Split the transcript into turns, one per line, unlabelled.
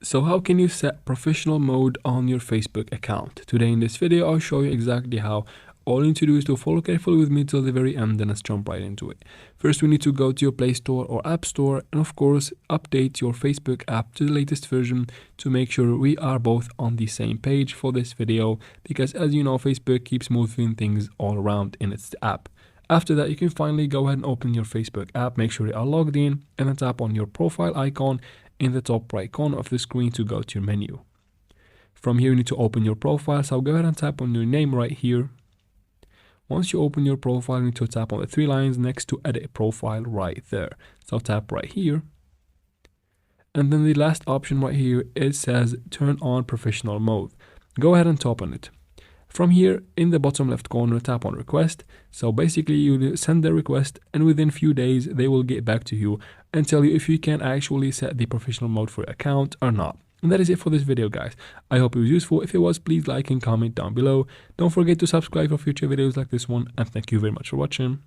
So how can you set professional mode on your Facebook account? Today in this video, I'll show you exactly how. All you need to do is to follow carefully with me till the very end, and let's jump right into it. First, we need to go to your Play Store or App Store and of course, update your Facebook app to the latest version to make sure we are both on the same page for this video, because as you know, Facebook keeps moving things all around in its app. After that, you can finally go ahead and open your Facebook app, make sure you are logged in, and then tap on your profile icon in the top right corner of the screen to go to your menu. From here, you need to open your profile, so go ahead and tap on your name right here. Once you open your profile, you need to tap on the three lines next to edit profile right there. So tap right here. And then the last option right here, it says turn on professional mode. Go ahead and tap on it. From here, in the bottom left corner, tap on request. So basically, you send the request and within few days, they will get back to you and tell you if you can actually set the professional mode for your account or not. And that is it for this video, guys. I hope it was useful. If it was, please like and comment down below. Don't forget to subscribe for future videos like this one, and thank you very much for watching.